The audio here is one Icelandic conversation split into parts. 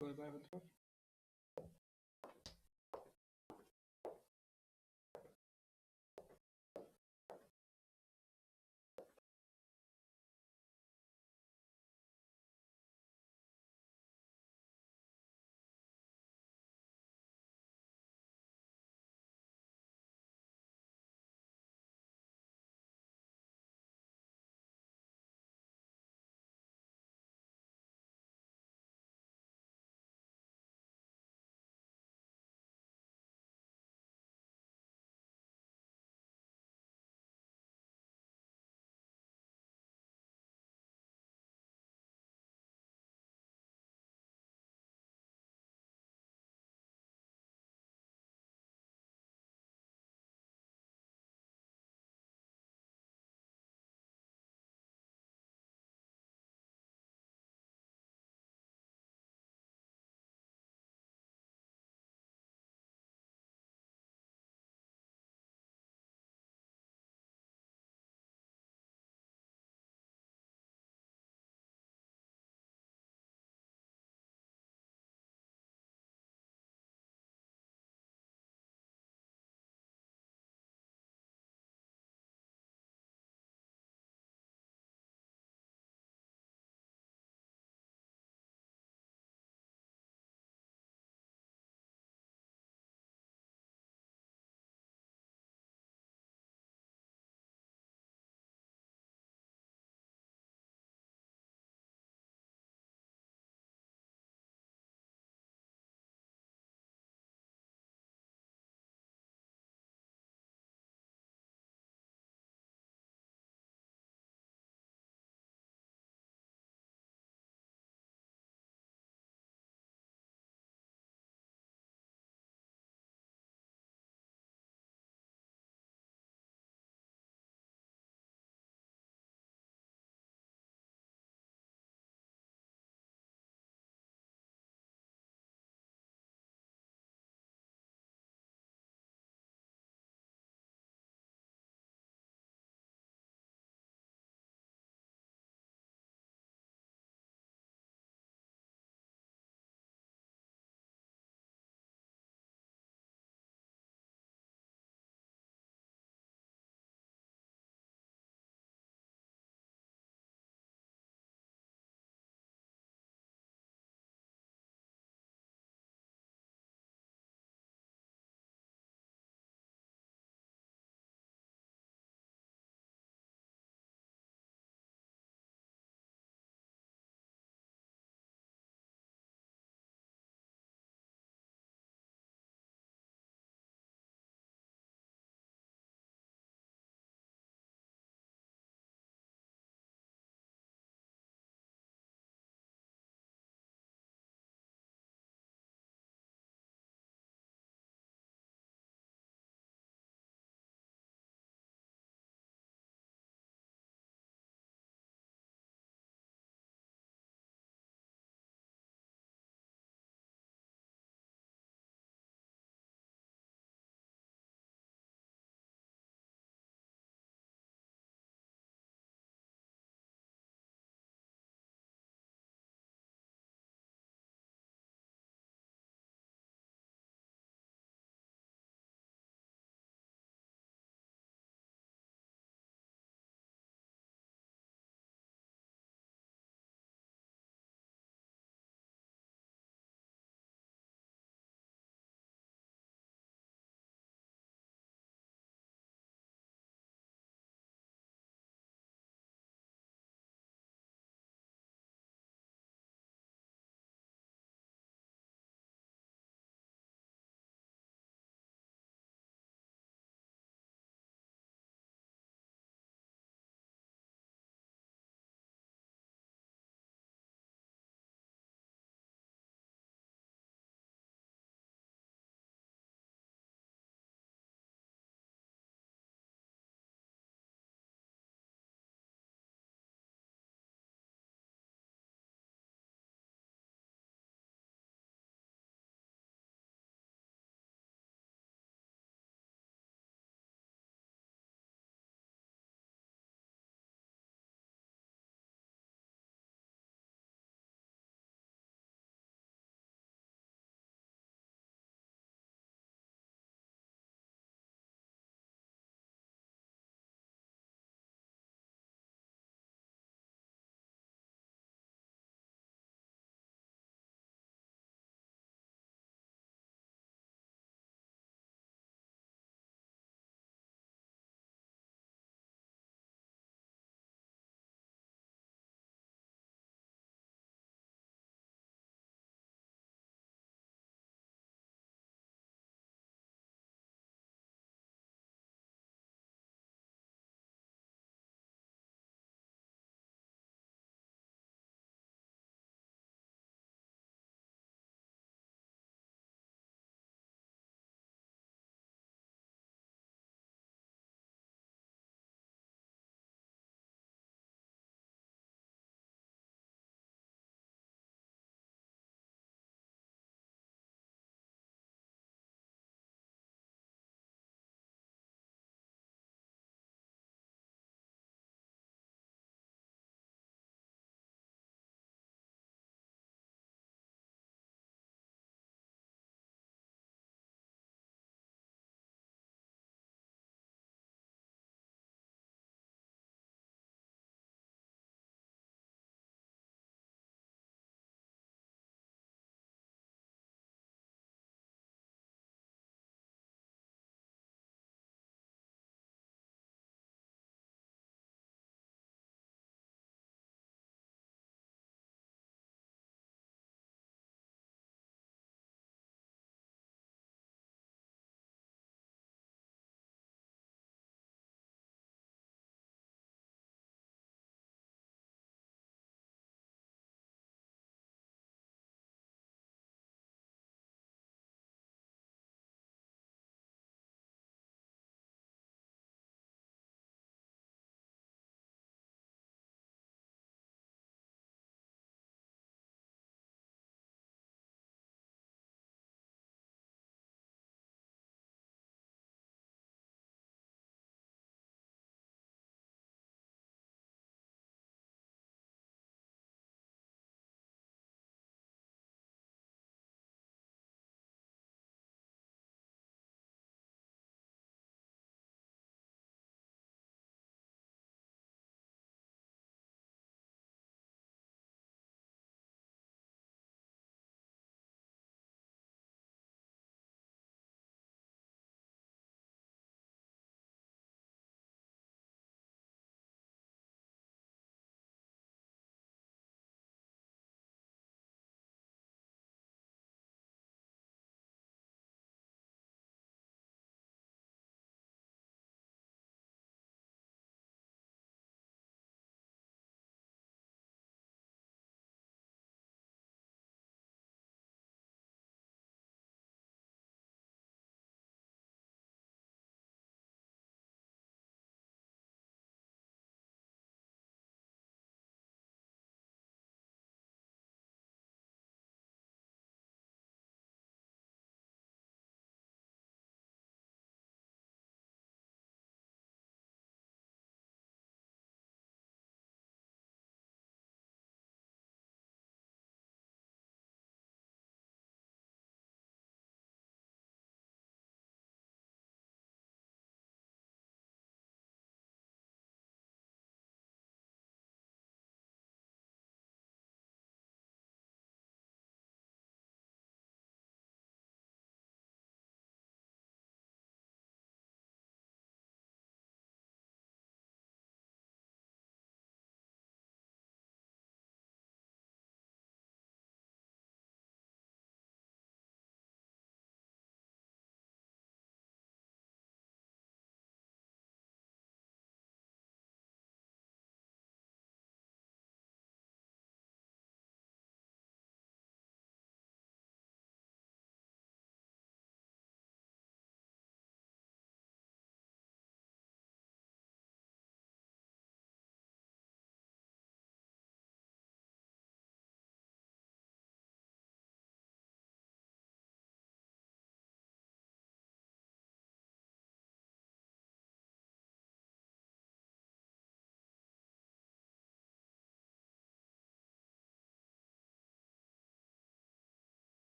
Goodbye.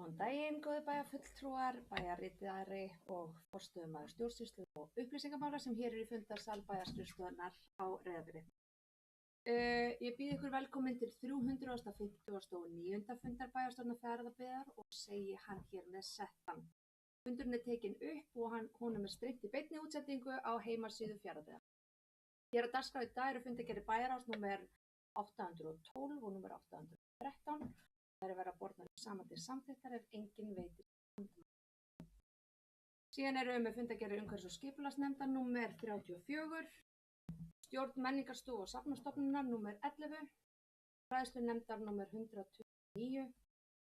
Góðan daginn, góðir bæjarfulltrúar, bæjarritari og forstöðumaður stjórnsýslu og upplýsingamála sem hér í fundarsal bæjarskrifstofunnar á Reyðarfirði. Ég býð ykkur velkomin til 359. fundar bæjarstjórnar Fjarðabyggðar og segi hann hér með settan. Fundurinn tekinn upp og honum streymt í beinni útsendingu á heimasíðu Fjarðabyggðar. Hér á dagskrá í dag eru fundargerðir bæjarráðs númer 812 og númer 813. Það verða bornar saman til samþykktar ef enginn veitir andmæli. Síðan eru með fundargerðir umhverfis- og skipulagsnefndar númer 34, stjórn menningarstofu og safnastofnunar númer 11, fræðslunefndar númer 129,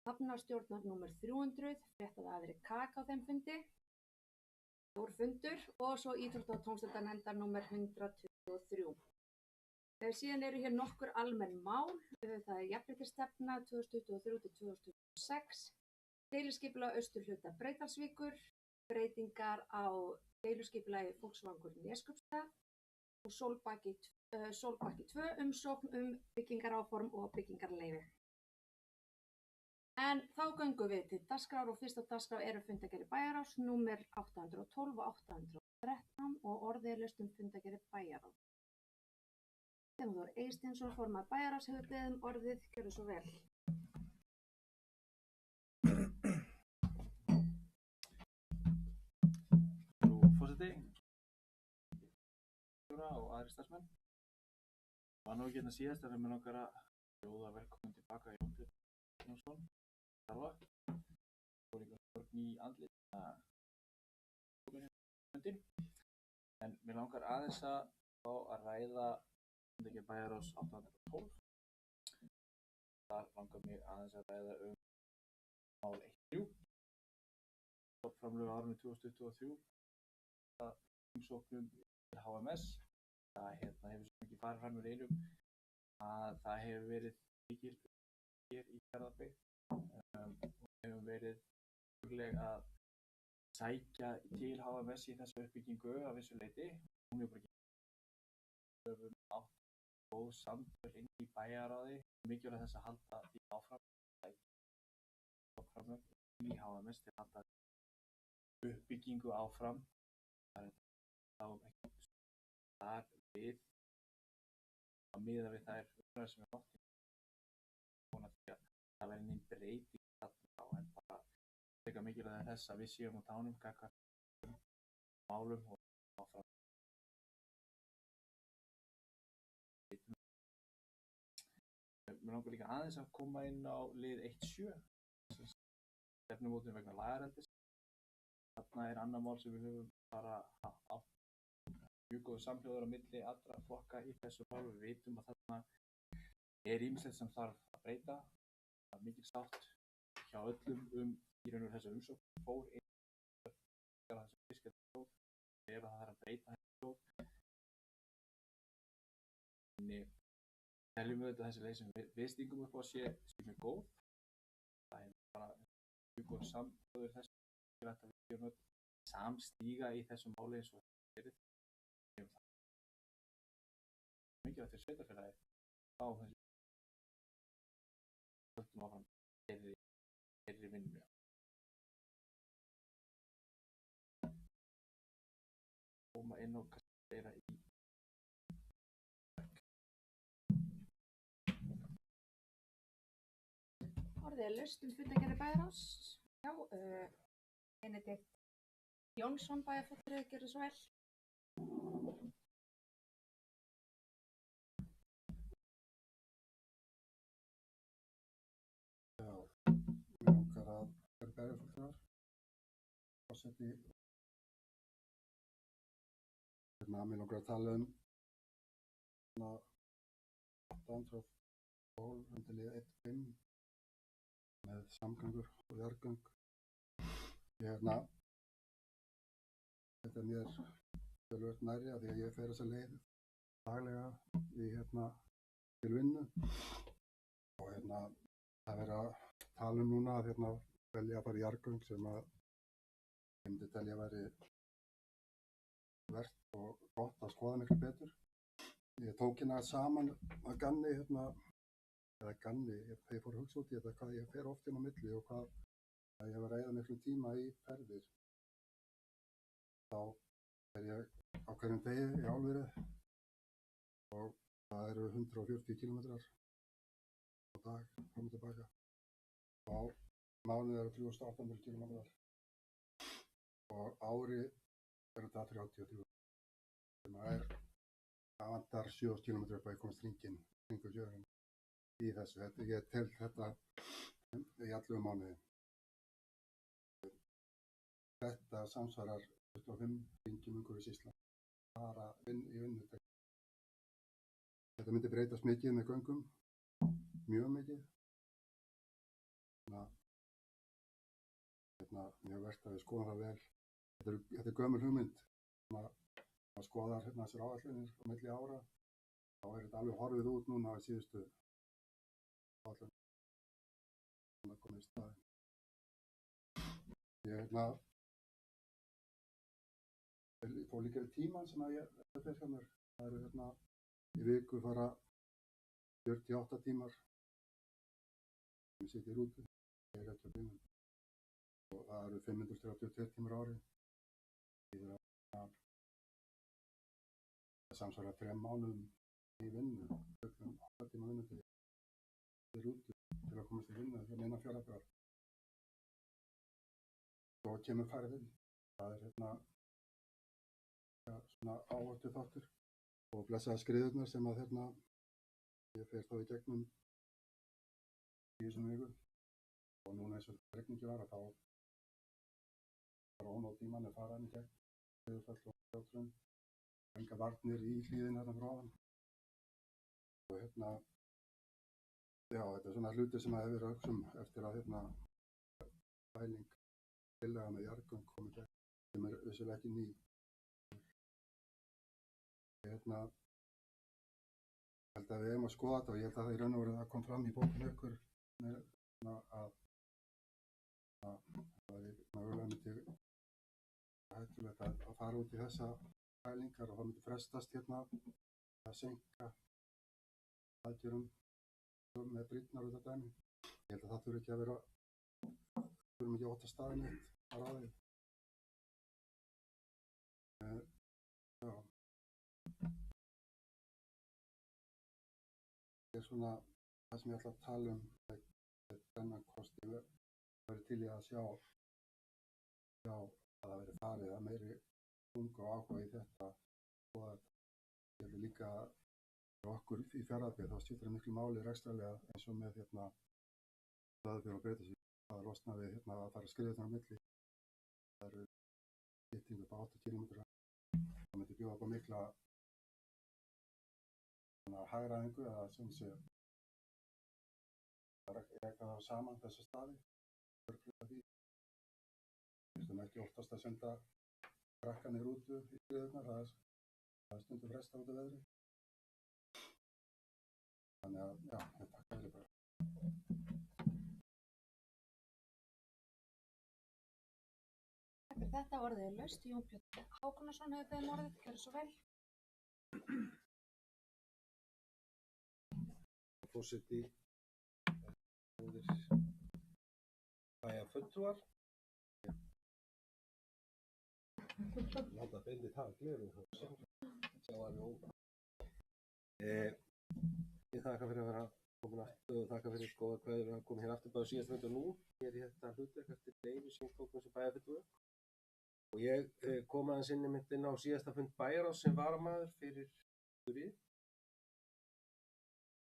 hafnarstjórnar númer 300, frétt að það hafi verið kaka á þeim fundi, stór fundur og svo íþrótta- og tómstundanefndar númer 123. Síðan eru hér nokkur almenn mál, það er jafnréttisstefna 2023-2026, deiliskipulag austurhluta Breiðdalsvíkur, breytingar á deiliskipulagi Fólksvangur Neskaupstað og Sólbakki 2 umsókn byggingaráform og byggingarleyfi. En þá göngum við til dagskrár og fyrst á dagskrá eru fundargerðir bæjarráðs númer 812 og 813 og orðið er laust fundargerðir bæjarráðs. Theodór Eysteinsson, formaður bæjarráðs, hefur beðið orðið, gjörðu svo vel. Frú forseti, og aðri starfsmenn. Var nú ekki hérna síðast en við langar að bjóða velkomin tilbaka Jón Björn Jónsson, starfa. Og líka sorg ný andlit fundin. En mér langar aðeins að fá að ræða fundargerð bæjarráðs 812. Þar langar mig aðeins að ræða mál 1.3. Framlög á árinu 2023 umsóknum til HMS. Það hefur svo mikið farið fram úr einum að það hefur verið mikil hér í Fjarðabyggð og hefur verið möguleg að sækja til HMS í þessa uppbyggingu af vissu leyti. Hún hefur bara höfum átt góð samtöl inn í bæjarráði, mikilvægt þess að halda því áfram inn í HMS til að halda uppbyggingu áfram. Það er ekki þar við að miða við þær umræður sem við áttum vona því að það verði neinn breyting þarna á, en bara frekar mikilvægt þess að við séum á tánum gagnvart málum og áfram. Mér langar líka aðeins að koma inn á lið 1.7, stefnumótun vegna lagareldis. Þarna er annað mál sem við höfum bara átt mjög góð samhljóður á milli allra flokka í þessu mál. Við vitum að þarna er ýmislegt sem þarf að breyta. Það er mikil sátt hjá öllum í raun og þessu umsókn fór inn þessu fiskeldissjóð þegar það þarf að breyta þessu sjóð. Þannig teljum við þessi leið sem við stingum upp á sé mjög góð. Það er bara mjög góð samhljóður þessu að við séum öll samstíga í þessu máli eins og þetta verið. Mikilvægt fyrir sveitarfélagið á þessu höldum áfram þeirri vinnu. Koma inn og kannski meira í Orðið er laust fundargerðir bæjarráðs. Já, Benedikt Jónsson, bæjarfulltrúi, gjörðu svo vel. Já, mér langar að vera bæjarfulltrúar, forseti. Mér langar að tala 812 undir lið 1.5 með samgöngur og jarðgöng. Þetta er mér töluvert nærri af því að ég fer þessa leið daglega til vinnu og það er verið að tala núna að velja að fara í jarðgöng sem að ég myndi telja að væri vert og gott að skoða miklu betur. Ég tók hérna saman að gamni eða gamni, ég fór að hugsa út í þetta hvað ég fer oft inn á milli og hvað að ég var að eyða miklum tíma í ferðir. Þá ég á hverjum degi í álverið og það eru 140 kilometrar á dag fram og tilbaka. Og á mánuði eru 3800 kilometrar og ári eru þetta 33. Það vantar 7 kilometrar upp að ég komast hringinn kringu jörðina í þessu. Ég tel þetta í 11 mánuði. Þetta samsvarar 25 hringjum umhverfis Ísland bara í vinnu. Þetta myndi breytast mikið með göngum, mjög mikið. Mjög vert að við skoðum það vel. Þetta er gömul hugmynd. Að skoðar þessar áætlunir á milli ára, þá er þetta alveg horfið út núna á síðustu áætlun sem að koma í staðinn. Ég fór líka í tíman sem að ég fer hjá mér. Það eru í viku fara 48 tímar sem ég sitja í rútu, ég er ekki á bílnum. Og það eru 532 tímar á ári. Það samsvarar 3 mánuðum í vinnu, 8 tíma vinnu til rútu til að komast í vinnu innan 4 dagar. Svo kemur færðin. Það er svona áhættu þáttur og blessaða skriðurnar sem að ég fer þá í gegnum í þessum viku. Og núna eins og regningi var að þá rón og tíman er faraðin í gegn, skriðurfall og skjátrun. Enga varnir í hlíðin frá hann. Og já, þetta er svona hluti sem að hefur verið að eftir að pæling tillaga með jarðgöng komið gegn, sem er vissulega ekki ný. Ég held að við eigum að skoða þetta og ég held að það í raun og veru það kom fram í bókinu ykkur að það er mögulega myndi hættulegt að fara út í þessa pælingar og það myndi frestast að seinka aðgerðum með brýnnar út af dæmi. Ég held að það þurfi ekki að vera, þurfum ekki að ótta staðinn eitt á ráðið. Já. Það er svona það sem ég ætla að tala þennan kosti. Ég væri til í að sjá að það veri farið að meiri þunga og áhuga í þetta og að ég hefði líka okkur í Fjarðabyggð, þá skiptir það miklu máli rekstrarlega eins og með Hlaðbjörn og Breiðdalsvík að losna við að fara skriðurnar á milli. Það eru stytting upp á 8 kilometra. Það myndi bjóða upp á mikla hagræðingu eða sem sé að reka það saman þessa staði. Við þurfum ekki oftast að senda krakkanir út í skriðurnar, það er stundum frestað út af veðri. Þannig að, já, þetta er bara. Takk fyrir þetta, orðið er laust. Jón Björn Hákonarson hefur beðið orðið, gjörðu svo vel. Forseti, bæjarfulltrúar. Láta Bendit hafa gleru. Sjá alveg óbæð. Ég þakka fyrir að vera komin aftur og þakka fyrir góða kveður að koma hér aftur bara síðast fund og nú. Hér í þetta hlutverk eftir Leifi sem tókum sem bæjarfulltrúar. Og ég kom aðeins inn inn á síðasta fund bæjarráðs sem varamaður fyrir Þuríð.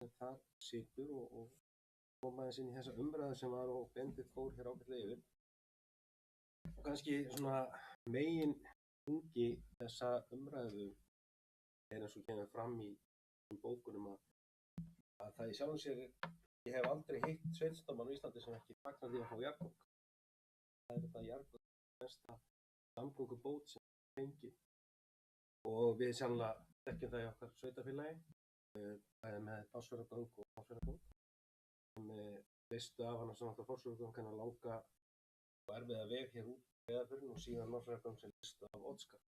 Sem þar situr og kom aðeins inn í þessa umræðu sem var og Bendit fór hér ágætlega yfir. Og kannski svona megin þungi þessa umræðu er eins og kemur fram í bókunum að það í sjálfum sér, ég hef aldrei hitt sveitarstjórnarmann á Íslandi sem ekki fagnar því að fá jarðgöng. Það er þetta jarðgöng mesta samgöngubót sem fengið og við sannlega þekkjum það í okkar sveitarfélagi, bæði með Ásfjarðargöng og Ásfjarðargöng sem veistu af hann sem okkar Fossvogagöng hennar langa og erfiða veg hér út Breiðafjörðinn og síðan Ásfjarðargöng sem veistu af Oddskar.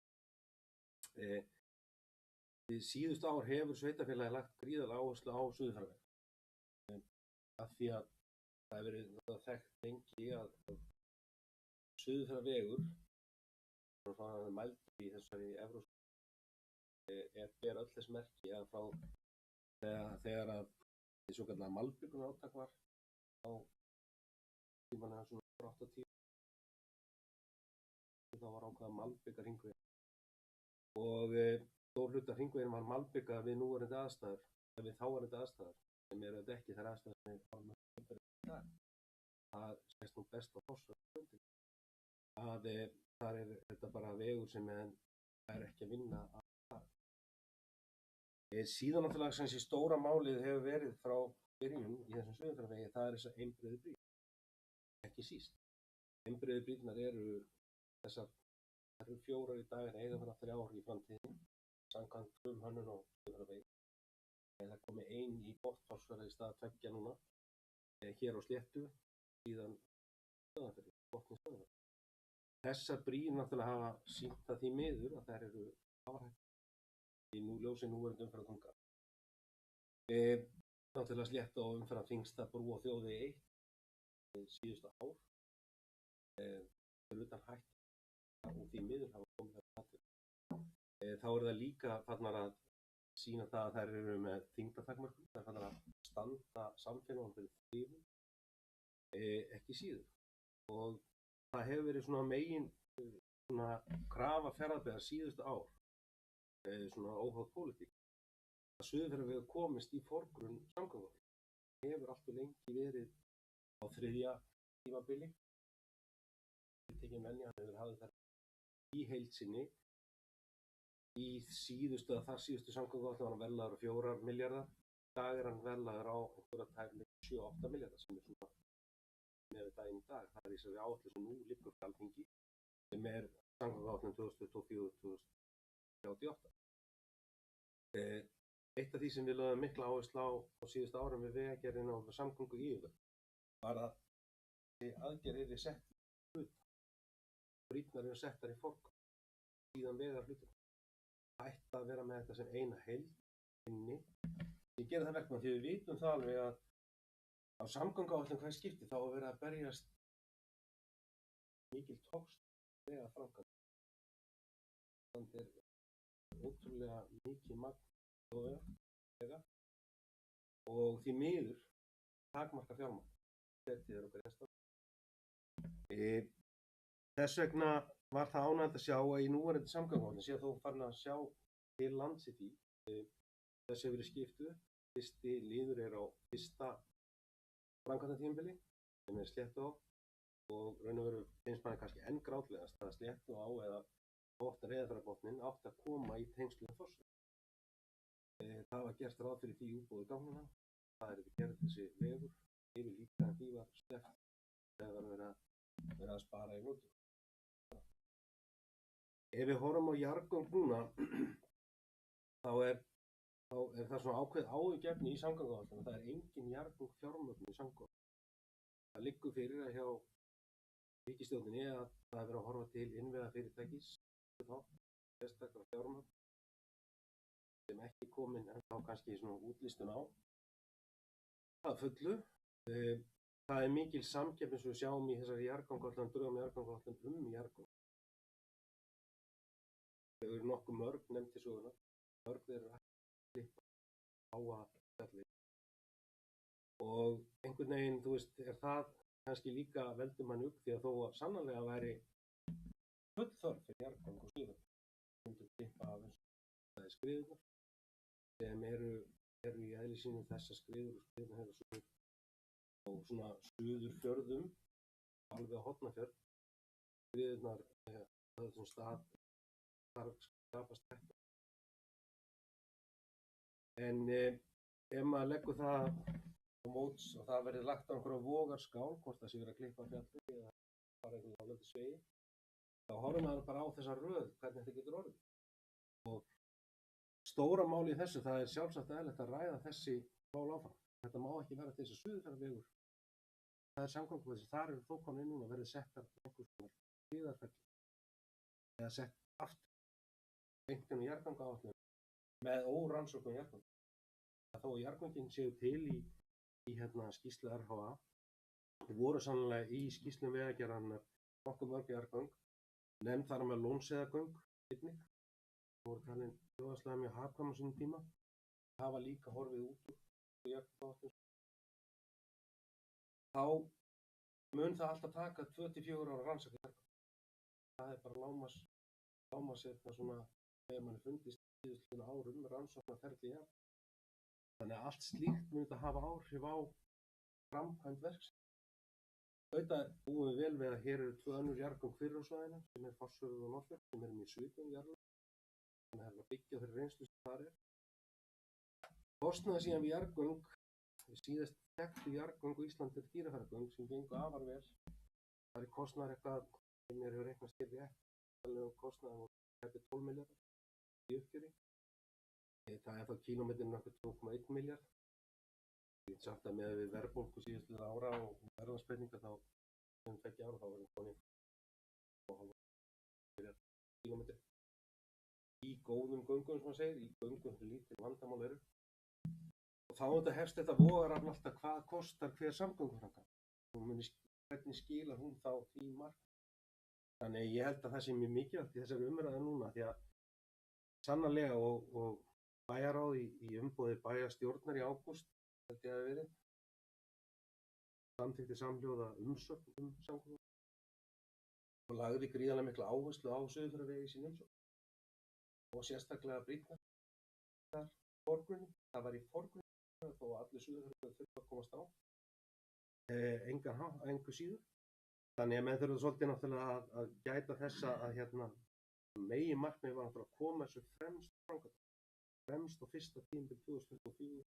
Í síðustu ár hefur sveitarfélagi lagt gríðarlega áherslu á Suðurfjarðaveg af því að það hefur verið þekkt lengi að Suðurfjarðarvegur, hann er mældur í þessari evrópsku, ber öll þess merki að frá þegar að því svokallaða malbikunarátak var á tímanlega svona 80, þá var ákveða malbika hringveginn og stór hluta hringveginn var malbika við núverandi aðstæður, eða við þáverandi aðstæður, sem eru þetta ekki þær aðstæður sem við fáum í dag. Það sést nú best á Fossvogsfljóti að þar er þetta bara vegur sem er ekki að vinna að það. Síðan náttúrulega sem sé stóra málið hefur verið frá byrjun í þessum Suðurfjarðarvegi, það er þessar einbreiðu brýr, ekki síst. Einbreiðu brýrnar eru þessar, það eru 4 í dag en eiga að vera 3 í framtíðinni, samkvæmt frumhönnun á Suðurfjarðarvegi. Það komi 1 í Botnfossfjörð í stað 2 núna, hér á Sléttu, síðan Stöðvarfirði, botni Stöðvarfirði. Þessar brýr náttúrulega hafa sýnt það því miður að þær eru afrættar í ljósi núverandi umferðarþunga. Náttúrulega Slétta og umferðarþyngsta brú á þjóðvegi 1 síðustu ár. Fyrir utan hættu og því miður hafa komið þær atvik. Þá er það líka farnar að sýna það að þær eru með þyngdartakmörkum, þær farnar að standa samfélagum fyrir þrifum, ekki síður. Og það hefur verið svona megin svona krafa Fjarðabyggðar síðustu ár, svona óháð pólitík, að Suðurfjarðarvegur komist í forgrunn samgönguáætlunar. Það hefur allt of lengi verið á 3. tímabili. Tiltekin venja hefur hafið þær í heild sinni. Í síðustu að þar síðustu samgönguáætlun var hann verðlagður á 4 milljarða. Í dag er hann verðlagður á einhverja tæplega 7-8 milljarða sem er svona með daginn í dag. Það er þessari áætlun sem nú liggur fyrir Alþingi sem er samgönguáætlun 2024-2038. Eitt af því sem við lögðum mikla áherslu á síðustu árum við vegagerðina og samgönguyfirvöld var að þessi aðgerð yrði sett í hluta. Brýrnar eru settar í forgang, síðan vegarhlutina. Það ætti að vera með þetta sem eina heild inni. Ég gera það verkefni því við vitum það alveg að á samgönguáætlun hvað skipti þá að vera að berjast mikil tókst vega framkvæmd. Það er ótrúlega mikið magn þjóðvega og því miður takmarka fjármagn. Þetta er okkar hérstað. Þess vegna var það ánægjandi að sjá að í núverandi samgönguáætlun sé þó farin að sjá til lands í því. Þessi hefur verið skipt upp. Fyrsti liður er á fyrsta framkvæmdatímabili sem er Sléttuá og raun og veru finnst manni kannski enn grátlegast að Sléttuá eða Reyðarfjarðarbotninn átti að koma í tengslu við Fossvog. Það var gert ráð fyrir því útboði ganganna. Það er gerð þessi vegur yfir líka en því var sleppt þegar var verið að spara í notum. Ef við horfum á jarðgöng núna þá er það svona ákveð áhyggjuefni í samgönguáætlun. Það er engin jarðgöng fjármögnun í samgönguáætlun. Það liggur fyrir að hjá ríkisstjórninni að það er verið að horfa til innviðafyrirtækis sérstaklega fjármögnun sem ekki komin en þá kannski svona útlistun á. Það fullu. Það er mikil samkeppni sem við sjáum í þessari jarðgangaáætlun, drögum jarðgangaáætlun jarðgöng. Þau eru nokkuð mörg nefnd til sögunar. Mörg eru að klippa háa fjalli. Og einhvern veginn, þú veist, er það kannski líka veldur manni upp því að þó að sannarlega væri full þörf fyrir jarðgöng og síðan myndu klippa af eins og skriðurnar sem eru í eðli sínu þessar skriður og skriðurnar hefur sögur og svona Suðurfjörðum alveg á Hornafjörð. Skriðurnar á þessum stað þar skapast þetta. En ef maður leggur það á móts og það verður lagt á einhverja vogarskál, hvort það sé verið að klippa fjalli eða bara einhverju álöndi svegi, þá horfum maður bara á þessa röð, hvernig þetta getur orðið. Og stóra máli í þessu, það er sjálfsagt eðlilegt að ræða þessi mál áfram. Þetta má ekki vera til þess að Suðurfjarðarvegur. Það er samgönguvegur, þar eru þó komin inn núna verið settar einhvers konar hliðarferli eða sett aftur beintinn og jarðgangaáætlun með órannsóknum jarðgöngum. Þó að jarðgöngin séu til í skýrslu RHA voru sannlega í skýrslum vegagerðarinnar nokkuð mörg jarðgöng, nefnd þar með Lónsheiðargöng einnig, sem voru talin þjóðhagslega mjög hagkvæm á sínum tíma, hafa líka horfið út úr jarðgöngum. Þá mun það alltaf taka 2-4 ára að rannsaka jarðgöng. Það er bara lágmarks svona þegar mann fundist síðustu árum rannsóknarferli jarðgöng. Þannig að allt slíkt mun þetta hafa áhrif á framkvæmd verksins. Auðvitað búum við vel við að hér eru 2 önnur jarðgöng fyrir á svæðinu, sem er Fossvogur og Norðfjörð, sem eru mjög svipuð jarðgöng. Þannig að það er að byggja þeirri reynslu sem þar er. Kostnaður síðan við jarðgöng, síðast þekktu jarðgöng á Íslandi er Dýrafjarðargöng sem gengu afar vel. Það er kostnaður eitthvað sem mér hefur reiknast hér rétt. Kostnaður voru 12 milljarðar í uppgjöri. Það er þá kílómetrinn okkur 2,1 milljarð. Ég get sagt að með við verðbólgu síðustu ára og verðlagsbreytingar þá sem 2 ára þá verður konið og kílómetri. Í góðum göngum sem maður segir, í göngum sem lítil vandamál eru. Og þá þetta hefst þetta vogarafl alltaf hvað kostar hver samgönguframkvæmd. Hvernig skilar hún þá því markmiði. Þannig ég held að það sé mjög mikilvægt í þessari umræðu núna því að sannarlega og bæjarráð í umboði bæjarstjórnar í ágúst held ég að hafi verið samþykkti samhljóða umsögn samgöngu og lagði gríðarlega mikla áherslu á Suðurfjarðaveg í sín umsögn og sérstaklega Brýtnar þar forgrunni. Það var í forgrunni þó að allir Suðurfjarðaveg þurfa að komast á engu síður. Þannig að menn þurfa svolítið náttúrulega að gæta þessa að meginmarkmiðið var náttúrulega að koma þessu fremst á fyrsta tímabil 2024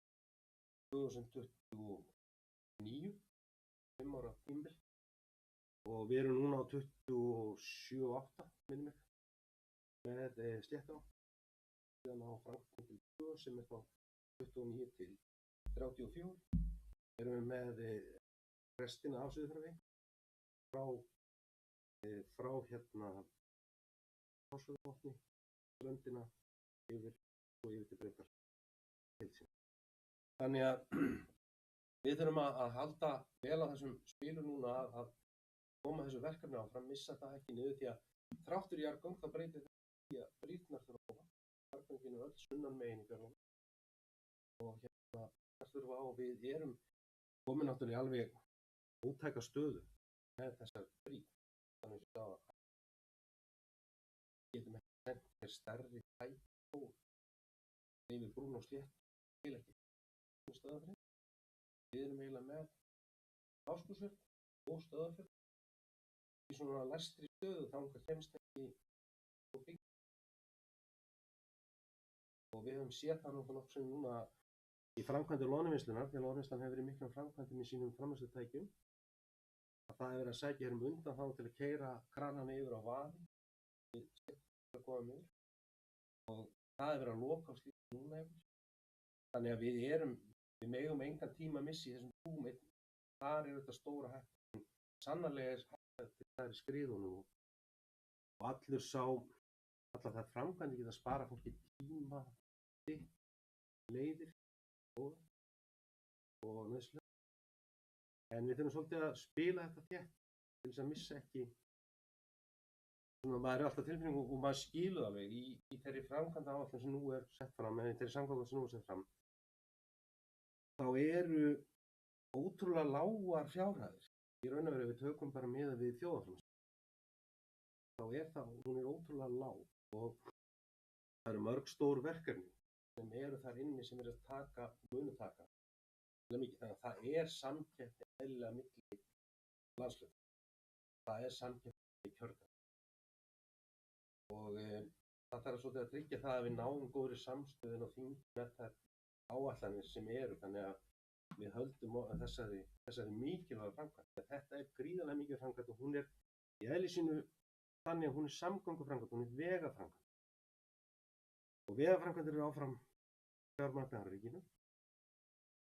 2029, 5 ára tímabil og við erum núna á 27,8 minnum með Sléttá síðan á framkvæmd til 2 sem er þá 29 til 34 erum við með restina af Suðurfjarðavegi frá Fossvogarbotni, ströndina yfir til Breiðdals heildsins. Þannig að við þurfum að halda vel á þessum spilum núna að koma þessu verkefni áfram, missa það ekki niður því að þráttur í jarðgöng þá breytir það í að Brýtnar þurfa að koma. Jarðgöngin er öll sunnan megin í Björgum og þar þurfa á og við erum komin náttúrulega alveg ótæka stöðu með þessar Brýt. Þannig að getum ekki sent hér stærri tæki yfir brún og Sléttu, eiginlega ekki Stöðvarfjörð. Við erum eiginlega með Ásbúðsfjörð og Stöðvarfjörð í svona læstri stöðu þangað kemst ekki og byggja. Og við höfum séð það nokkuð sem núna í framkvæmdi loðnuvinnslunar, því að loðnuvinnslan hefur verið miklum framkvæmdum í sínum framleiðslutækjum. Það er verið að sækja hér undan þá til að keyra kranana yfir á vaði við að koma með og það er verið að loka á slíkt núna yfir. Þannig að við megum engan tíma að missa í þessum búum einn. Þar er þetta stóra hætta. Sannarlega er hætta til það í skriðunum og allar það framkvæmdi geta að spara fólki tíma, leiðir og nauðsynlega. En við þurfum svolítið að spila þetta þétt til þess að missa ekki. Maður er alltaf tilfinningu og maður skilur alveg í þeirri framkvæmdaáætlun sem nú er sett fram, eða í þeirri samgöngu sem nú er sett fram. Þá eru ótrúlega lágar fjárhæðir. Í raun og veru við tökum bara miðað við þjóðarframleiðslu. Þá hún er ótrúlega lág og það eru mörg stór verkefni sem eru þar inni sem eru að munu taka. Þannig að það er samkeppni eðlilega milli landshluta. Það er samkeppni í kjördæmum. Og það þarf svolítið að tryggja það að við náum góðri samstöðu og þing með þær áætlanir sem eru. Þannig að við höldum þessari mikilvæga framkvæmd. Þetta er gríðarlega mikilvæg framkvæmd og hún er í eðli sínu þannig að hún er samgönguframkvæmd, hún er vegaframkvæmd. Og vegaframkvæmdir eru áfram fjármagnaðar af ríkinu.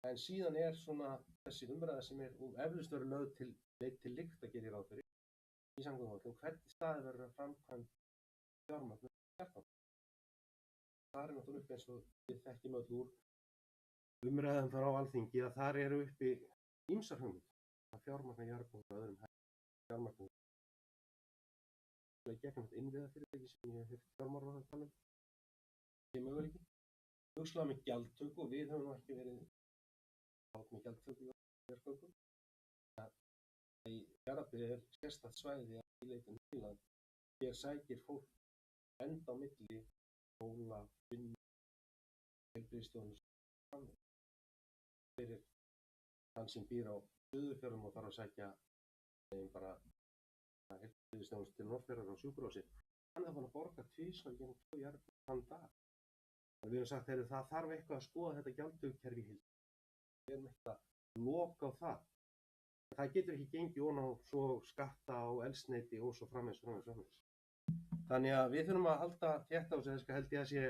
En síðan er svona þessi umræða sem er eflaust verið lögð leið til lykta gerir ég ráð fyrir í samgönguáætlun. Hvernig staðið verður að framkvæmd fjármagn hjartan. Það er náttúrulega uppi eins og við þekkjum öll úr umræðum þar á Alþingi að þar eru uppi ýmsar hugmyndir að fjármagna jarðgöng og öðrum fjármagn gegnum þetta innviðafyrirtæki sem ég hef heyrt fjármálaráðherra tala um. Sé möguleiki. Hugsaðu með gjaldtöku og við höfum nú ekki verið átt með gjaldtöku í verkgöngum. Í Fjarðabyggð sérstakt svæði að því leytinu til að hér sækir fólk enda á milli skóla, vinnu, heilbrigðisþjónustu fyrir þann sem býr á Suðurfjörðum og þarf að sækja bara heilbrigðisþjónustu til Norðfjarðar á sjúkrahúsi. Hann er fann að borga tvisvar gegnum 2 jarðir þann dag. Við höfum sagt að það þarf eitthvað að skoða þetta gjaldtökukerfi í heild. Við erum eitthvað að loka á það. Það getur ekki gengið ofan á svo skatta á eldsneyti og svo framvegis. Þannig að við þurfum að halda þétt á þessu, held ég að sé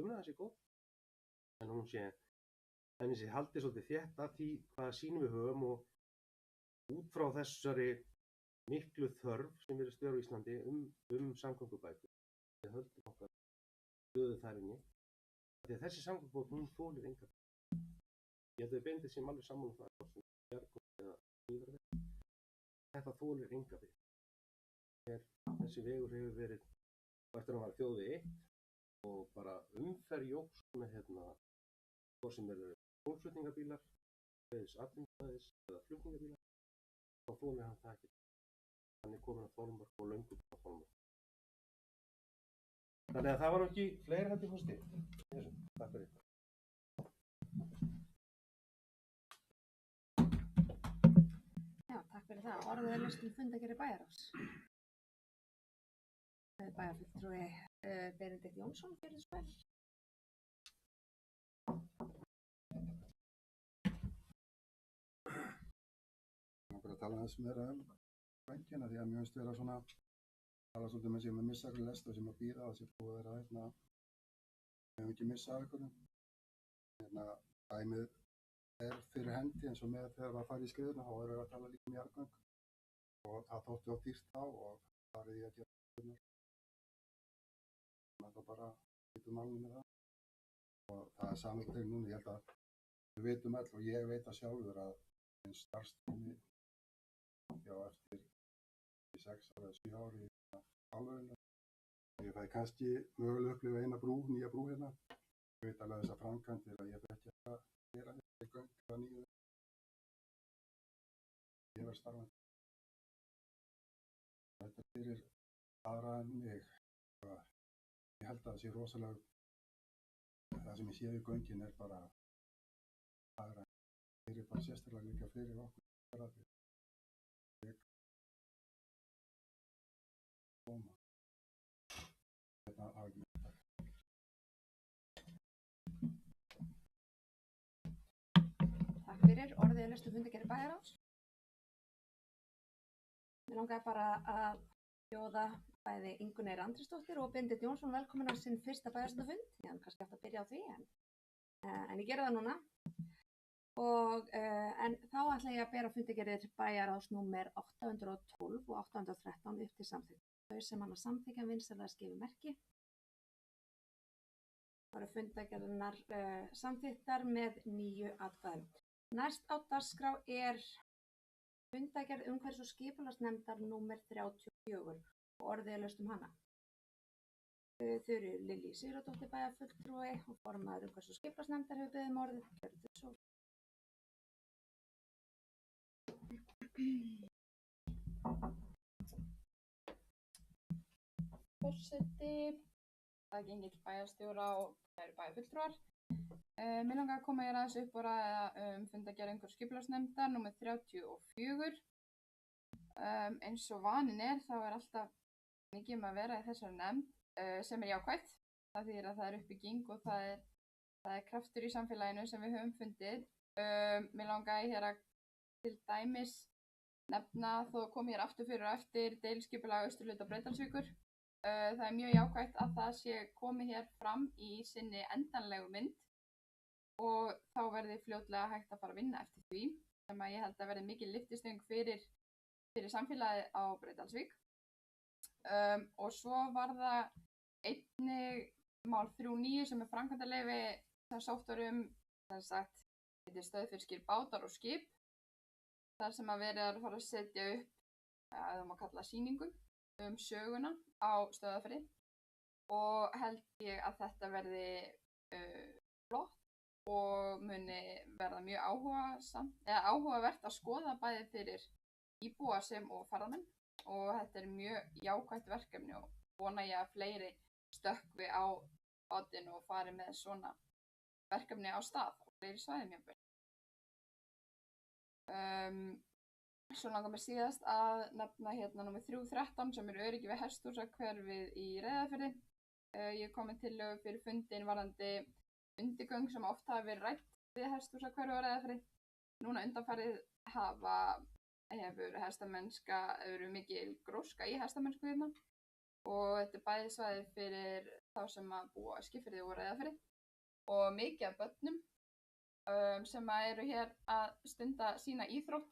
umræðan sé góð. En henni sé haldið svolítið þétt að því hvaða sýn við höfum og út frá þessari miklu þörf sem virðist vera á Íslandi samgöngubætur. Við höldum okkar stöðu þar inni. Því að þessi samgöngubót, hún þolir enga bið. Ég held að við Benedikt séum alveg sammála um það, eða nýverðið. Þetta þolir enga bið. Þessi vegur hefur verið eftir að vera þjóðvegi 1 og bara umferð jókst með hvort sem eru fólksflutningabílar, atvinnubílar eða flutningabílar, þá þolir hann það ekki. Hann er komin að þolmörk og löngum á þolmörk. Þannig að það var ekki fleiri hætti fórsti. Takk fyrir. Já, takk fyrir það. Orðið er laust til fundargerðar bæjarráðs. Bæjarfulltrúi Benedikt Jónsson, gjörðu svo vel. Ég bara að tala aðeins meira göngina því að mér finnst vera svona tala svolítið með sem að missa eitthvað lest og sem að býða að það sé búið að vera við hefum ekki missað af einhverjum. Dæmið er fyrir hendi eins og með þegar það farið í skriðuna þá erum við að tala líka um jarðgöng og það þótti of dýrt þá og farið í að gera skriðunar. Það bara vitum alveg með það og það er saman til núna. Ég held að við vitum all og ég veit að sjálfur að einn starfstími já eftir 6 ára eða 7 ári í álverðinu. Ég fæði kannski mögulega upplifa eina nýja brú hérna. Ég veit alveg þessa framkvæmdir að ég fer ekki að gera þetta í göng eða nýju. Ég verð starfandi. Þetta fyrir aðra en mig. Ég held að það sé rosalega, það sem ég sé við göngin er bara aðra. Það er bara sérstaklega líka fyrir okkur. Takk fyrir. Orðið er laust til fundargerðar bæjarráðs. Mér langaði bara að bjóða bæði Ingunni Andrésdóttur og Benedikt Jónsson velkomin á sinn fyrsta bæjarstjórnarfund. Ég hef kannski haft að byrja á því en ég gerði það núna. En þá ætla ég að bera fundargerðir bæjarráðs númer 812 og 813 upp til samþykkt. Þau sem hann að samþykja vinsamlega skrifa merki. Það eru fundargerðirnar samþykktar með 9 atkvæðum. Næst á dagskrá er fundargerð umhverfis- og skipulagsnefndar númer 34 og orðið er laust hana. Þau eru Lillý Sigurðardóttir bæjarfulltrúi og formaður umhverfis- og skipulagsnefndar hefur beðið orðið. Gjörðu svo. Forseti, það gengir til bæjarstjóra og það eru bæjarfulltrúar. Mér langar að koma hér aðeins upp og ræða fundargerð umhverfis- og skipulagsnefndar númer 34. Eins og vanin er þá er alltaf mikið að vera í þessari nefnd sem er jákvætt. Það þýðir að það er uppbygging og það er kraftur í samfélaginu sem við höfum fundið. Mér langaði hér að til dæmis nefna þó kom hér aftur fyrir og eftir deiliskipulag Austurhluta Breiðdalsvíkur. Það er mjög jákvætt að það sé komið hér fram í sinni endanlegu mynd og þá verði fljótlega hægt að fara að vinna eftir því sem að ég held að verði mikil lyftistöng fyrir samfélagið á Breiðdalsvík. Og svo var það einnig mál 3.9 sem er framkvæmdarleyfi sem sótt var stöðfiskur bátar og skip þar sem að verið að fara að setja upp, það má kalla sýningu söguna á Stöðvarfirði og held ég að þetta verði flott og muni verða mjög áhugavert að skoða bæði fyrir íbúa sem og ferðamenn og þetta mjög jákvætt verkefni og vona ég að fleiri stökkvi á bátinn og fari með svona verkefni á stað og fleiri svæðum jafnvel. Svo langar mér síðast að nefna hérna númer 313 sem öryggi við hesthúsahverfið í Reyðarfirði. Ég kom með tillögu fyrir fundinn varðandi undirgöng sem oft hafa verið rædd við hesthúsahverfið á Reyðarfirði. Núna undanfarið hefur hestamennska verið mikil gróska í hestamennsku hérna og þetta bæði svæði fyrir þá sem að búa á Skipafirði og Reyðarfirði og mikið af börnum sem eru hér að stunda sína íþrótt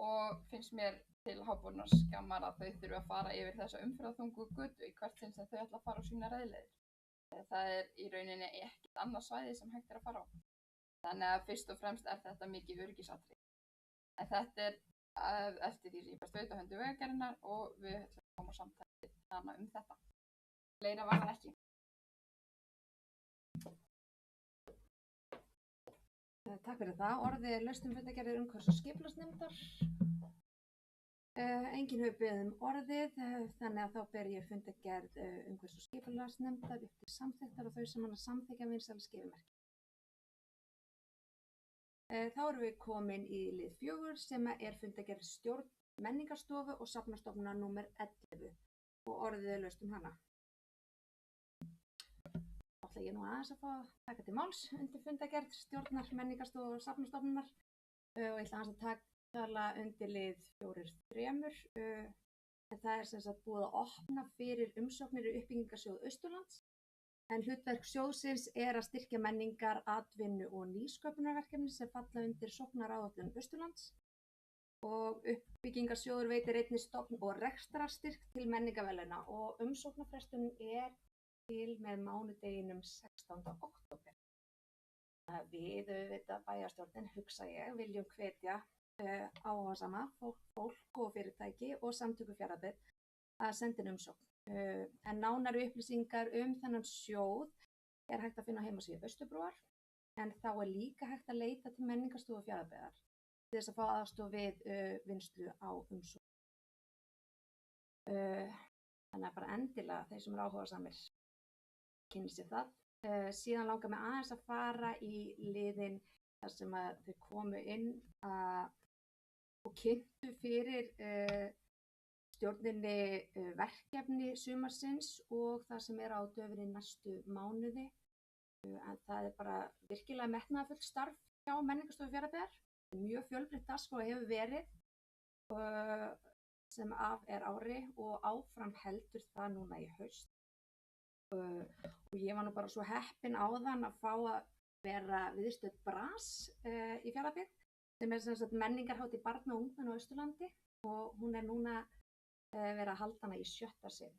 og finnst mér til háborinnar skammar að þau þurfa að fara yfir þessa umferðarþungu götu í hvert sinn sem þau ætla að fara á sína reiðleiðir. Það í rauninni ekkert annað svæði sem hægt að fara á. Þannig að fyrst og fremst þetta mikið öryggisatriði. En þetta eftir því sem ég best veit á höndum Vegagerðarinnar og við ætlum að koma á samtali hana þetta. Fleira var það ekki. Takk fyrir það. Orðið er laust fundargerðir umhverfis- og skipulagsnefndar. Enginn hefur beðið orðið, þannig að þá ber ég fundargerð umhverfis- og skipulagsnefndar upp til samþykktar og þau sem hana samþykkja vinsæla skipumerki. Þá erum við komin í lið 4 sem er fundargerð stjórn menningarstofu og safnastofnunar númer 11 og orðið er laust hana. Þá ætla ég nú aðeins að fá að taka til máls undir fundargerð stjórnar menningarstofu og safnastofnunar og ég ætla aðeins að tala undir lið 4.3. En það er sem sagt búið að opna fyrir umsóknir í uppbyggingarsjóð Austurlands en hlutverk sjóðsins er að styrkja menningar, atvinnu og nýsköpunarverkefni sem falla undir sóknaráætlun Austurlands og uppbyggingarsjóður veitir einnig stofn- og rekstrarstyrk til menningarverðlauna og umsóknarfrestun er til með mánudeginum 16. október. Við auðvitað bæjarstjórnin hugsa ég viljum hvetja áhugasama fólk og fyrirtæki og samtöku Fjarðabyggð að senda inn umsókn. En nánari upplýsingar þennan sjóð er hægt að finna á heimasíðu Austurbrúar en þá er líka hægt að leita til menningarstofu Fjarðabyggðar til þess að fá aðstoð við vinnslu á umsókn. Þannig að bara endilega þeir sem eru áhugasamir kynni sér það. Síðan langar mig aðeins að fara í liðin þar sem að þau komu inn og kynntu fyrir stjórninni verkefni sumarsins og það sem er á döfinni næstu mánuði. En það er bara virkilega metnaðarfullt starf hjá menningarstofu Fjarðabyggðar. Mjög fjölbreytt dagskrá hefur verið sem af er ári og áfram heldur það núna í haust. Og ég var nú bara svo heppin áðan að fá að vera viðstödd BRAS í Fjarðabyggð sem er sem sagt menningarhátíð barna og ungmenna á Austurlandi og hún er núna verið að halda hana í 7. sinn.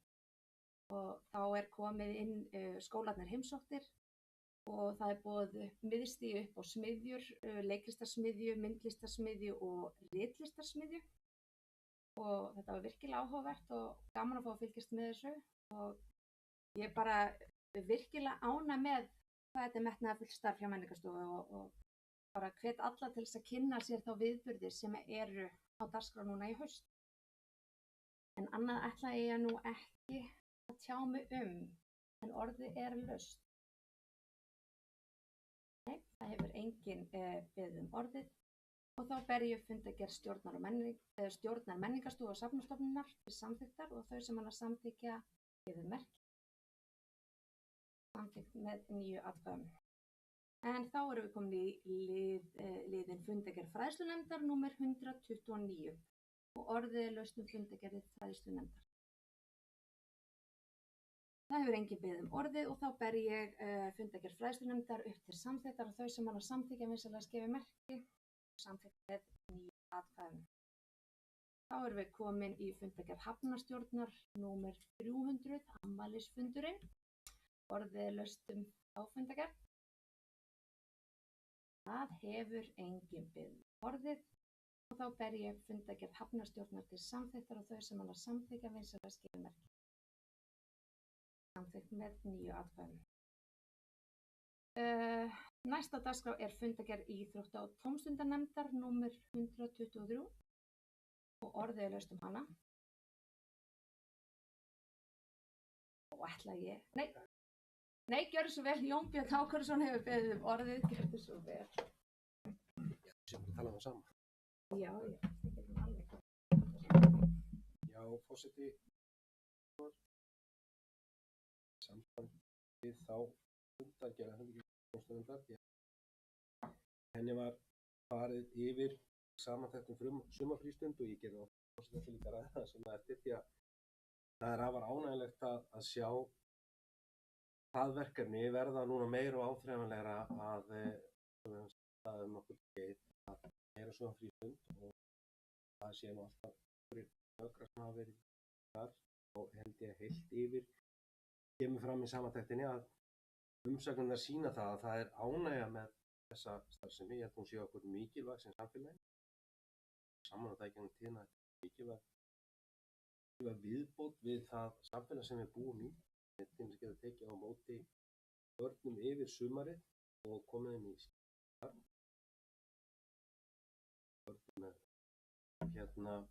Og þá er komið inn skólarnir heimsóttir og það er boðið miðstig upp á smiðjur, leiklistarsmiðju, myndlistarsmiðju og ritlistarsmiðju. Og þetta var virkilega áhugavert og gaman að fá að fylgjast með þessu og ég er bara virkilega ánægð með hvað þetta er metnaðarfullt starf hjá menningarstofu og bara hvet alla til þess að kynna sér þá viðburði sem eru á dagskrá núna í haust. En annað ætla ég nú ekki að tjá mig en orðið er laust. Nei, það hefur enginn beðið orðið. Og þá ber ég fundargerð stjórnar menningarstofu og safnastofnunar til samþykktar og þau sem hana samþykkja gefur merki. Samþykkt með 9 atkvæðum. En þá erum við komin í liðin fundargerð fræðslunefndar númer 129 og orðið er laust fundargerð fræðslunefndar. Það hefur enginn beðið orðið og þá ber ég fundargerð fræðslunefndar upp til samþykktar og þau sem hana samþykkja vinsamlegast gefur merki. Samþykkt með 9 atkvæðum. Þá erum við komin í fundargerð hafnarstjórnar númer 300, afmælisfundurinn. Orðið er laust á fundargerð. Það hefur enginn beðið orðið og þá ber ég fundargerð hafnarstjórnar til samþykktar og þau sem hana samþykkja vinsamlegast gefa merki. Samþykkt með 9 atkvæðum. Næsta dagskrá er fundargerð íþrótta- og tómstundanefndar númer 123 og orðið er laust hana. Og ætla ég, nei, gjörðu svo vel, Jón Björn Hákonarson hefur beðið orðið, gjörðu svo vel. Sem við talaðum saman. Já, það getur alveg. Já, forseti, samband við þá fundargerð henni var farið yfir samanþektum sumarfrístund og ég gerði á forseti líka ræða sem það eftir því að það er afar ánægilegt að sjá það verkefni verða núna meira og áþreifanlegra að það nokkuð skeið að meira sumarfrístund og það sé nú alltaf ökra sem hafa verið þar og held ég heilt yfir kemur fram í samantæktinni að umsagnirnar sýna það að það er ánægja með þessa starfsemi. Ég held hún sé okkur mikilvæg sem samfélagi. Saman á það í gegnum tíðina mikilvæg viðbót við það samfélag sem við búum í. Til þess að geta tekið á móti börnum yfir sumarið og komið þeim í starf. Börnum með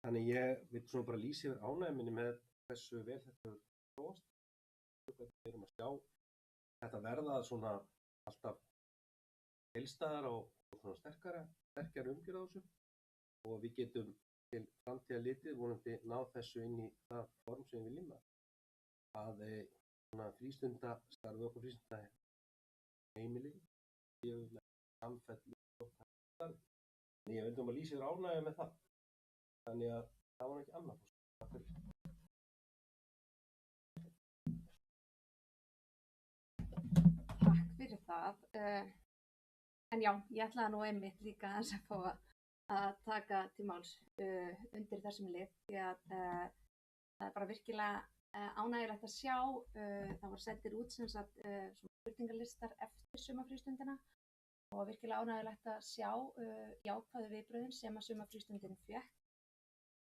þannig ég vil svona bara lýsa yfir ánægja minni með hversu vel þetta hefur þróast. Við erum að sjá þetta verða svona alltaf heilstæðara og svona sterkari umgjörð á þessu og við getum til framtíðar litið vonandi náð þessu inn í það form sem við viljum að svona frístundastarfi okkur frístundaheimili séu samfellu og starfi. En ég vildi að lýsa yfir ánægja með það. Þannig að það var ekki annað. Takk fyrir það. En já, ég ætlaði nú einmitt líka aðeins að fá að taka til máls undir þessum lið því að það er bara virkilega ánægilegt að sjá. Það voru settir út sem sagt svona spurningalistar eftir sumarfrístundina og virkilega ánægilegt að sjá jákvæðu viðbrögðin sem að sumarfrístundin fékk.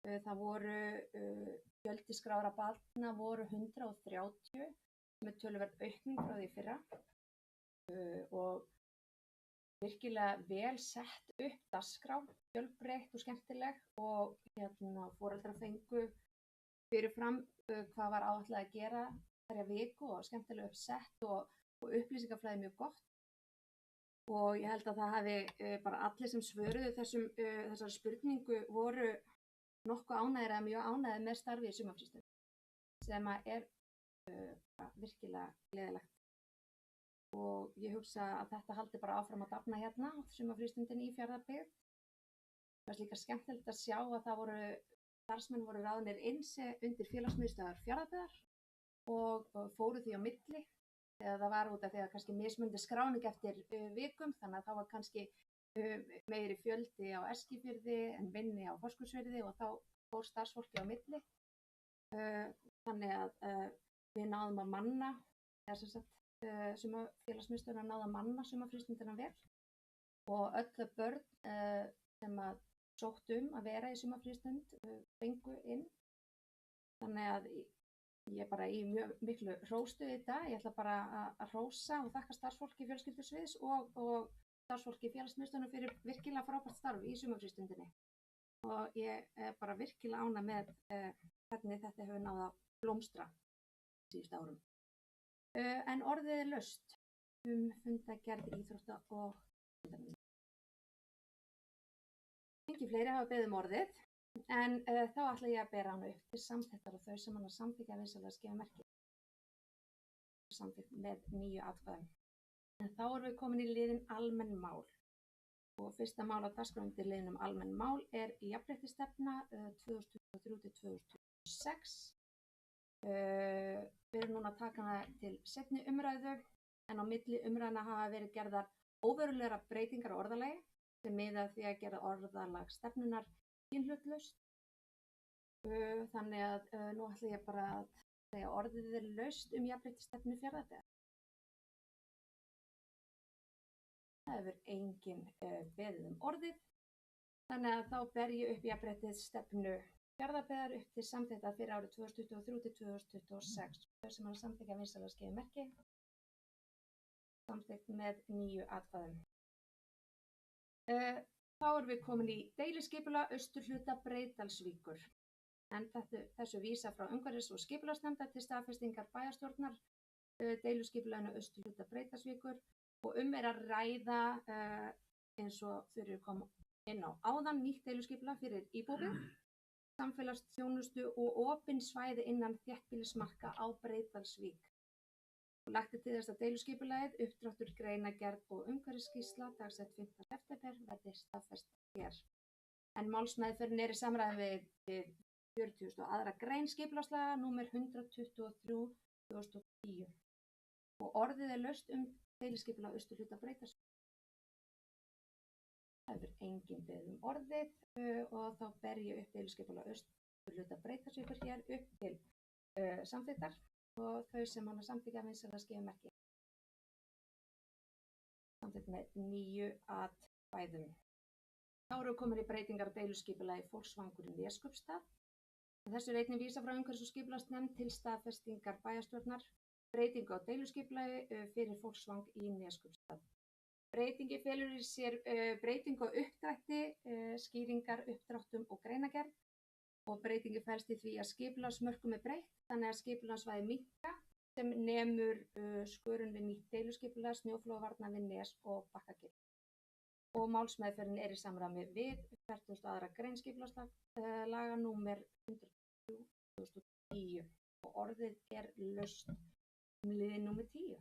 Það voru fjöldi skráðra barna voru 130 sem er töluverð aukning frá því fyrra og virkilega vel sett upp dagskrá, fjölbreytt og skemmtileg og foreldrar fengu fyrirfram hvað var áætlað að gera hverja viku og skemmtilega uppsett og upplýsingaflæði mjög gott. Og ég held að það hafi bara allir sem svöruðu þessari spurningu voru nokkuð ánægðir eða mjög ánægðir með starfi í sumarfrístund sem er virkilega gleðilegt. Og ég hugsa að þetta haldi bara áfram að dafna hérna á sumarfrístundin í Fjarðabyggð. Það var líka skemmtilegt að sjá að starfsmenn voru ráðnir inn undir félagsmiðstöðvar Fjarðabyggðar og fóru því á milli þegar það var út af því að kannski mismundi skráning eftir vikum þannig að það var kannski meiri fjöldi á Eskifirði en minni á Fáskrúðsfirði og þá fór starfsfólki á milli. Þannig að við náðum að manna, félagsmiðstöðvarnar náðu að manna sumarfrístundina vel og öll þau börn sem að sóttu að vera í sumarfrístund fengu inn. Þannig að ég er bara í mjög miklu hróstuð í dag. Ég ætla bara að hrósa og þakka starfsfólki fjölskyldusviðs og starfsfólki félagsmiðstöðvarnar fyrir virkilega frábært starf í sumarfrístundinni. Og ég er bara virkilega ánægð með hvernig þetta hefur náð að blómstra síðustu árum. En orðið er laust fundargerð íþrótta og tómstundanefndar. Engin fleiri hafa beðið orðið, en þá ætla ég að bera hana upp til samþykktar og þau sem hana samþykkja vinsamlega að gefa merki. Samþykkt með 9 atkvæðum. En þá erum við komin í liðin almenn mál. Og fyrsta mál á dagskrá undir liðnum almenn mál er jafnréttisstefna 2023-2026. Við erum núna að taka hana til seinni umræðu en á milli umræðna hafa verið gerðar óverulegar breytingar á orðalagi sem miða að því að gera orðalag stefnunar kynhlutlaust. Þannig að nú ætla ég bara að segja orðið er laust jafnréttisstefnu Fjarðabyggðar. Það hefur enginn beðið orðið Þannig að þá ber ég upp jafnréttisstefnu Fjarðabyggðar upp til samþykktar fyrir árið 2023 til 2026. Þau sem hafa samþykkja vinsæla merki, samþykkt með 9 atkvæðum. Þá erum við komin í deiliskipulag austurhluta Breiðdalsvíkur. En þessu vísa frá umhverfis- og skipulagsnefndar til staðfestingar bæjarstjórnar deiluskipulaginu austurhluta Breiðdalsvíkur og er að ræða eins og þau kom inn á áðan nýtt deiluskipulag fyrir íbúðir, samfélagsþjónustu og opin svæði innan þéttbýlismarka á Breiðdalsvík. Og lagt til þess að deiluskipulagið, uppdráttur, greinargerð og umhverfisskýrsla dagsett 5. september verði staðfest hér. En málsmeðferðin í samræmi við 42. grein skipulagslaga númer 123/2010 og orðið laust deiliskipulag austurhluta Breiðdalsvíkur. Það hefur enginn beðið orðið og þá ber ég upp deiliskipulag austurhluta Breiðdalsvíkur hér upp til samþykktar og þau sem hana samþykkja vinsæla merki. Samþykkt með 9 atkvæðum. Þá eru komin í breytingar á deiluskipulagi Fólksvangur í Neskaupstað. Þessu er einnig vísað frá umhverfis- og skipulagsnefnd til staðfestingar bæjarstjórnar, breytingu á deiluskipulagi fyrir Fólksvang í Neskaupstað. Breytingi felur í sér breytingu á uppdrætti, skýringar, uppdráttum og greinargerð og breytingi felst í því að skipulagsmörkum breytt þannig að skipulagssvæði minnka sem nemur skörun við nýtt deiluskipulag snjóflóðavarna við Nes og Bakkagil. Og málsmeðferðin í samræmi við 42. grein skipulagslaga númer 103/2010 og orðið laust lið númer 10.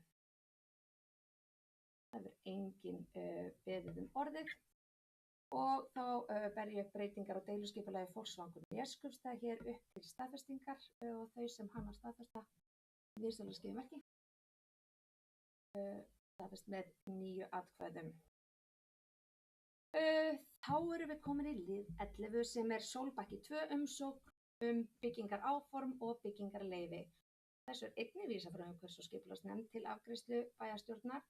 Það hefur enginn beðið orðið og þá ber ég upp breytingar á deiluskipulagi Fólksvangur í Neskaupstað hér upp til staðfestingar og þau sem hana staðfesta vinsæla merki staðfest með 9 atkvæðum. Þá erum við komin í lið 11 sem Sólbakki 2 umsókn byggingar áform og byggingarleyfi. Þessu er einnig vísað frá umhverfis- og skipulagsnefnd til afgreiðslu bæjarstjórnar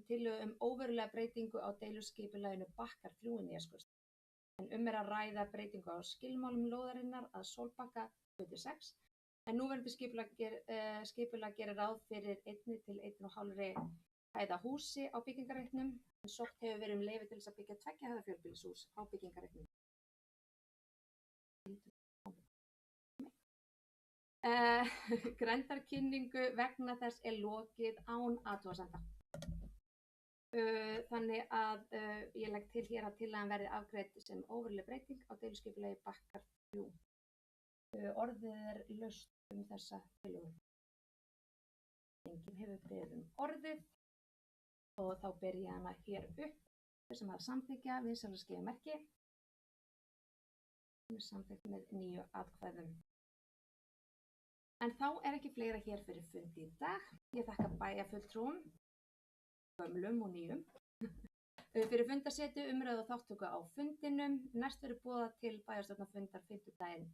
tillögu óverulega breytingu á deiluskipulaginu Bakkar 3 í Neskaupstað. En að ræða breytingu á skilmálum lóðarinnar að Sólbakka 26 en núverandi skipulag gerir ráð fyrir 1 til 1,5 hæða húsi á byggingarreitnum en sótt hefur verið leyfi til þess að byggja 2 hæða fjölbýlishús á byggingarreitnum. Grenndarkynningu vegna þess lokið án athugasemda. Þannig að ég legg til hér að tillagan verði afgreidd sem óveruleg breyting á deiluskipulagi Bakkar 3. Orðið laust þessa tillögu. Enginn hefur beðið orðið og þá ber ég hana hér upp sem hafa samþykkja vinsæla merki. Samþykkt með 9 atkvæðum. En þá ekki fleira hér fyrir fundi í dag. Ég þakka bæjarfulltrúum, gömlum og nýjum, fyrir fundarsetu, umræðu og þátttöku á fundinum. Næst verður boðað til bæjarstjórnarfundar fimmtudaginn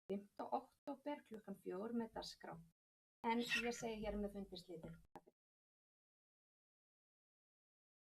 5. október klukkan 4 með dagskrá. En ég segi hér með fundir slitið.